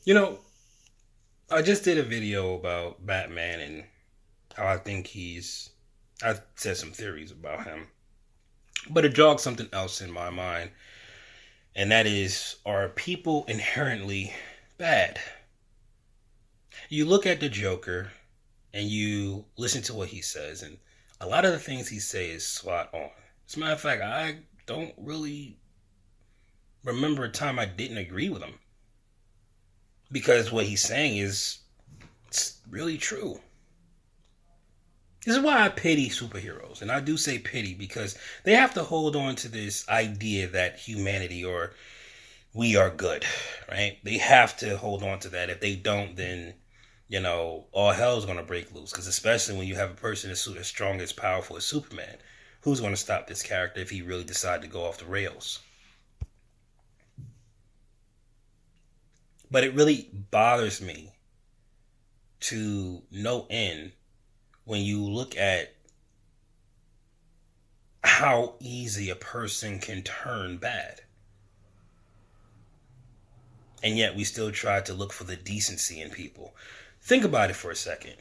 You know, I just did a video about Batman and how I think I said some theories about him, but it jogged something else in my mind, and that is, are people inherently bad? You look at the Joker and you listen to what he says, and a lot of the things he says is spot on. As a matter of fact, I don't really remember a time I didn't agree with him because what he's saying is it's really true. This is why I pity superheroes. And I do say pity because they have to hold on to this idea that humanity or we are good, right? They have to hold on to that. If they don't, then, all hell's going to break loose. Because especially when you have a person as strong, as powerful as Superman, who's going to stop this character if he really decides to go off the rails? But it really bothers me to no end when you look at how easy a person can turn bad. And yet we still try to look for the decency in people. Think about it for a second.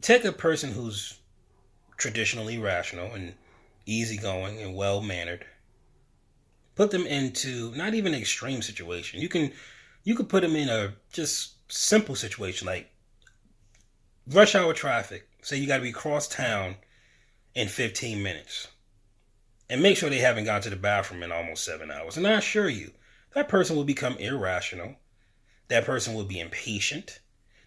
Take a person who's traditionally rational and easygoing and well mannered. Put them into not even an extreme situation. You can put them in a just simple situation like rush hour traffic. Say you got to be cross town in 15 minutes. And make sure they haven't gone to the bathroom in almost 7 hours. And I assure you, that person will become irrational. That person will be impatient.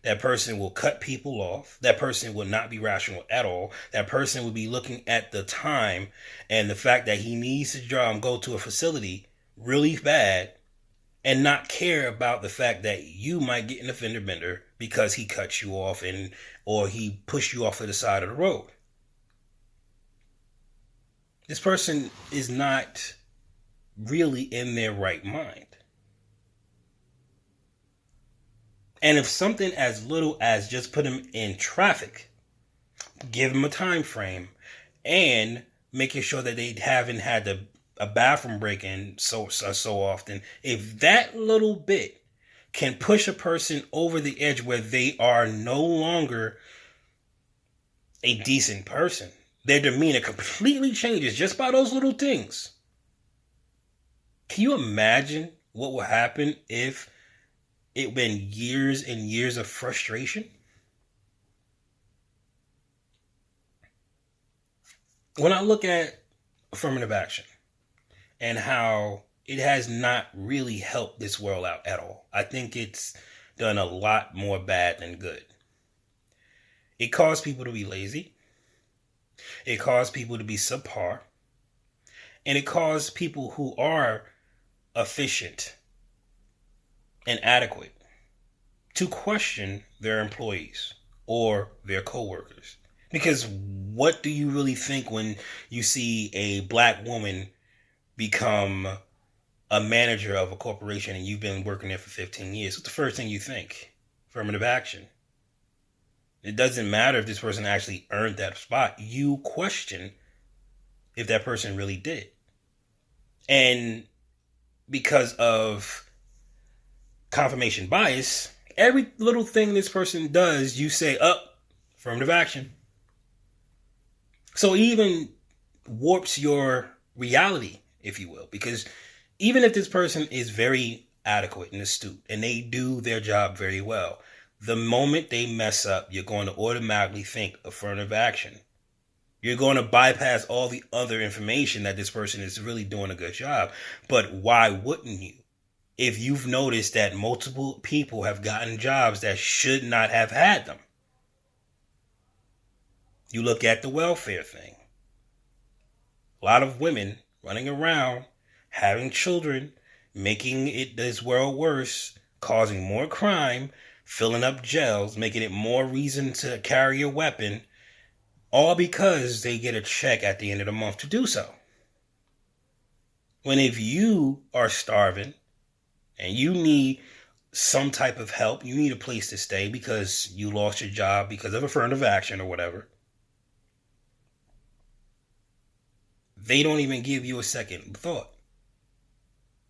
That person will cut people off. That person will not be rational at all. That person will be looking at the time and the fact that he needs to go to a facility really bad and not care about the fact that you might get in a fender bender because he cut you off or he pushed you off to the side of the road. This person is not really in their right mind. And if something as little as just put them in traffic, give them a time frame, and making sure that they haven't had a bathroom break in so often, if that little bit can push a person over the edge where they are no longer a decent person, their demeanor completely changes just by those little things. Can you imagine what will happen if it been years and years of frustration? When I look at affirmative action and how it has not really helped this world out at all, I think it's done a lot more bad than good. It caused people to be lazy. It caused people to be subpar. And it caused people who are efficient and adequate to question their employees or their coworkers. Because what do you really think when you see a black woman become a manager of a corporation and you've been working there for 15 years? What's the first thing you think? Affirmative action. It doesn't matter if this person actually earned that spot. You question if that person really did. And because of confirmation bias, every little thing this person does, you say, affirmative action. So it even warps your reality, if you will, because even if this person is very adequate and astute and they do their job very well, the moment they mess up, you're going to automatically think affirmative action. You're going to bypass all the other information that this person is really doing a good job. But why wouldn't you? If you've noticed that multiple people have gotten jobs that should not have had them. You look at the welfare thing. A lot of women running around, having children, making this world worse, causing more crime, filling up jails, making it more reason to carry a weapon, all because they get a check at the end of the month to do so. When if you are starving and you need some type of help, you need a place to stay because you lost your job because of affirmative action or whatever, they don't even give you a second thought.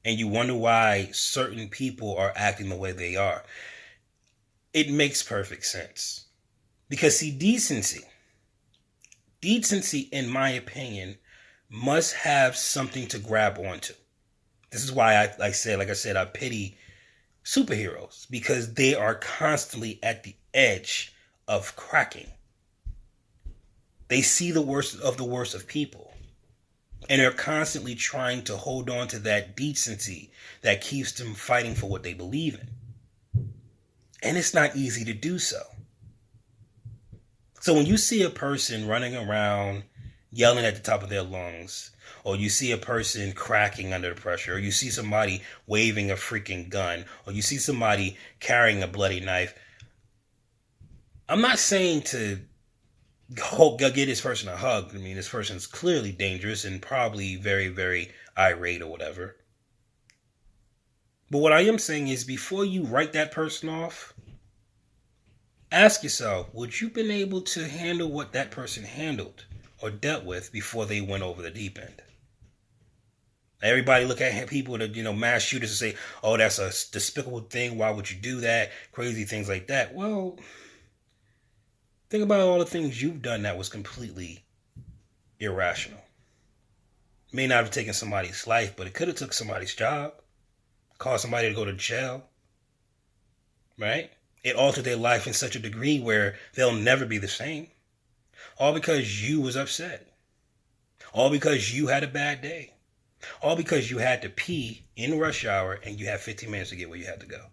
and you wonder why certain people are acting the way they are. It makes perfect sense. Because see, decency, in my opinion, must have something to grab onto. This is why I said, I pity superheroes, because they are constantly at the edge of cracking. They see the worst of people. And they're constantly trying to hold on to that decency that keeps them fighting for what they believe in. And it's not easy to do so. So when you see a person running around yelling at the top of their lungs, or you see a person cracking under the pressure, or you see somebody waving a freaking gun, or you see somebody carrying a bloody knife, I'm not saying to go get this person a hug. I mean, this person's clearly dangerous and probably very, very irate or whatever. But what I am saying is, before you write that person off, ask yourself, would you been able to handle what that person handled or dealt with before they went over the deep end? Everybody look at people that, mass shooters and say, oh, that's a despicable thing. Why would you do that? Crazy things like that. Well, think about all the things you've done that was completely irrational. It may not have taken somebody's life, but it could have took somebody's job, caused somebody to go to jail, right? It altered their life in such a degree where they'll never be the same. All because you was upset. All because you had a bad day. All because you had to pee in rush hour and you had 15 minutes to get where you had to go.